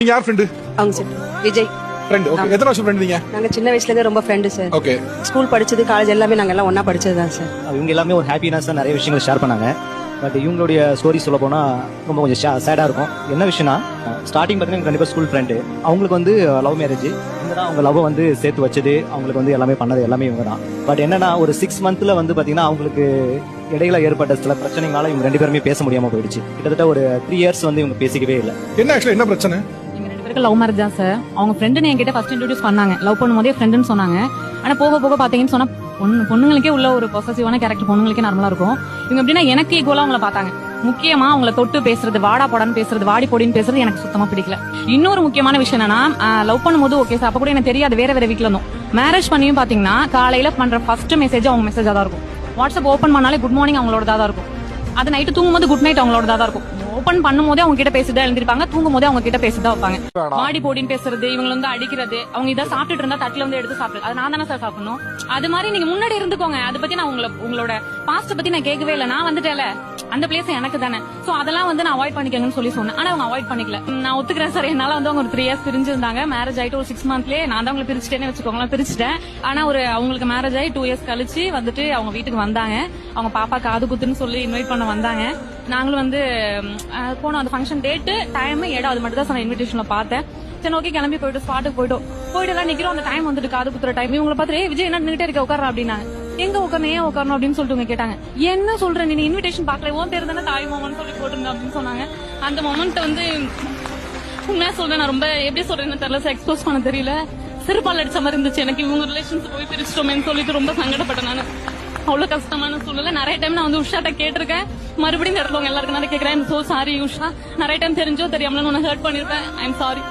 நீங்க யார் ஃப்ரெண்ட்? அவங்க சார் விஜய் ஃப்ரெண்ட். ஓகே. எத்தனை வருஷம் ஃப்ரெண்ட் நீங்க? நாங்க சின்ன வயசுல இருந்தே ரொம்ப ஃப்ரெண்டு சார். ஓகே. ஸ்கூல் படிச்சது காலேஜ் எல்லாமே நாங்க எல்லாம் ஒண்ணா படிச்சது தான் சார். இவங்க எல்லாமே ஒரு ஹாப்பினஸ் நிறைய விஷயங்கள் ஷேர் பண்ணாங்க. பட் இவங்களுடைய ஸ்டோரி சொல்ல போனா ரொம்ப கொஞ்சம் சேடா இருக்கும். என்ன விஷயம்னா ஸ்டார்டிங் பார்த்தீங்கன்னா கண்டிப்பா ஸ்கூல் ஃப்ரெண்டு. அவங்களுக்கு வந்து லவ் மேரேஜ். இவங்க தான் அவங்க லவ் வந்து சேர்த்து வச்சது, அவங்களுக்கு வந்து எல்லாமே பண்ணது எல்லாமே இவங்க தான். பட் என்னன்னா ஒரு 6 மந்த்ல வந்து பாத்தீங்கன்னா அவங்களுக்கு இடையில ஏற்பட்ட சில பிரச்சனைகளால இவங்க 2 பேருமே பேச முடியாம போயிடுச்சு. கிட்டத்தட்ட ஒரு 3 இயர்ஸ் வந்து இவங்க பேசிக்கவே இல்லை. என்ன ஆக்சுவலா என்ன பிரச்சனை? லவ் மேரேஜ் தான் சார். அவங்க ஃப்ரெண்டுன்னு என்கிட்ட ஃபர்ஸ்ட் இன்ட்ரோடியூஸ் பண்ணாங்க. லவ் பண்ணும்போதே ஃப்ரெண்டுன்னு சொன்னாங்க. ஆனா போக போக பாத்தீங்கன்னு சொன்னா பொண்ணுங்களுக்கே உள்ள ஒரு பொசசிவான கேரக்டர் பொண்ணுங்களுக்கே நார்மலா இருக்கும். இவங்க எப்படின்னா எனக்கு ஈக்குவலா அவங்கள பார்த்தாங்க. முக்கியமா அவங்கள தொட்டு பேசுறது, வாடா போடான்னு பேசுறது, வாடி போடின்னு பேசுறது எனக்கு சுத்தமா பிடிக்கல. இன்னொரு முக்கியமான விஷயம் என்னன்னா லவ் பண்ணும்போது ஓகே சார், அப்ப கூட எனக்கு தெரியாது, வேற வேற வீட்ல இருந்தோம். மேரேஜ் பண்ணியும் பாத்தீங்கன்னா காலையில பண்ற ஃபர்ஸ்ட் மெசேஜ் அவங்க மெசேஜா தான் இருக்கும். வாட்ஸ்அப் ஓபன் பண்ணாலே குட் மார்னிங் அவங்களோட தான் இருக்கும். அது நைட்டு தூங்கும்போது குட் நைட் அவங்களோட தான் இருக்கும். ஓபன் பண்ணும் போதே அவங்க கிட்ட பேசிதான் எழுந்திருப்பாங்க, தூங்கும் போதே அவங்க கிட்ட பேசிதான் வைப்பாங்க. மாடி போடின்னு பேசுறது, இவங்க வந்து அடிக்கிறது, அவங்க இதை சாப்பிட்டுட்டு இருந்தா தட்டுல வந்து எடுத்து சாப்பிடுறது, அது நான் தானே சார் சாப்பிடணும். அது மாதிரி நீங்க முன்னாடி இருந்துக்கோங்க. அதை பத்தி நான் உங்களோட பாஸ்ட பத்தி நான் கேட்கவே இல்லை. நான் வந்துட்டேல, அந்த பிளேஸ் எனக்கு தானே. சோ அதெல்லாம் வந்து நான் அவாய்ட் பண்ணிக்கங்கன்னு சொல்லி சொன்னேன். ஆனா அவங்க அவாய்ட் பண்ணிக்கல. நான் ஒத்துக்கிறேன் சார், என்னால வந்து அவங்க ஒரு 3 இயர்ஸ் பிரிஞ்சிருந்தாங்க. மேரேஜ் ஆயிட்டு ஒரு 6 மந்த்லயே நான் தான் அவங்களை பிரிச்சுட்டேன்னு வச்சுக்கோங்களேன், பிரிச்சுட்டேன். ஆனா அவங்களுக்கு மேரேஜ் ஆகி 2 இயர்ஸ் கழிச்சு வந்துட்டு அவங்க வீட்டுக்கு வந்தாங்க. அவங்க பாப்பா காது குத்துன்னு சொல்லி இன்வைட் பண்ண வந்தாங்க. நாங்களும் வந்து போனோம். அந்த ஃபங்க்ஷன் டேட்டு டைம் இடம் அது மட்டும் தான் நான் இன்விடேஷன்ல பார்த்தேன். சரி ஓகே கிளம்பி போயிட்டு ஸ்பாட்டுக்கு போயிட்டு எல்லாம் நிக்கிறோம். அந்த டைம் வந்துட்டு காது குத்துற டைம். இவங்களை பார்த்து விஜய் என்ன நின்னுட்டே இருக்க, உட்கார அப்படின்னாங்க. எங்க உட்காரணும், ஏன் உட்காரணும் அப்படின்னு சொல்லிட்டு கேட்டாங்க. என்ன சொல்றேன், நீ இன்விடேஷன் பாக்கல, உன் பேர் தானே தாய் மாமன் சொல்லி போட்டுருங்க அப்படின்னு சொன்னாங்க. அந்த மொமெண்ட் வந்து உண்மையா சொல்றேன், நான் ரொம்ப எப்படி சொல்றேன்னு தெரியல, எக்ஸ்போஸ் பண்ண தெரியல. சிறுபால் அடிச்ச மாதிரி இருந்துச்சு எனக்கு. இவங்க ரிலேஷன்ஸ் போய் பிரிச்சிட்டோமேன்னு சொல்லிட்டு ரொம்ப சங்கடப்பட்டேன் நான். அவ்வளவு கஷ்டமான சூழ்நிலை. நிறைய டைம் நான் வந்து உஷாட்ட கேட்டிருக்கேன். மறுபடியும் இந்த இடத்துல எல்லாருக்கும் கேட்கிறேன், சோ சாரி உஷா. நிறைய டைம் தெரிஞ்சோ தெரியாமல உன்னை ஹர்ட் பண்ணிருப்பேன். I am sorry.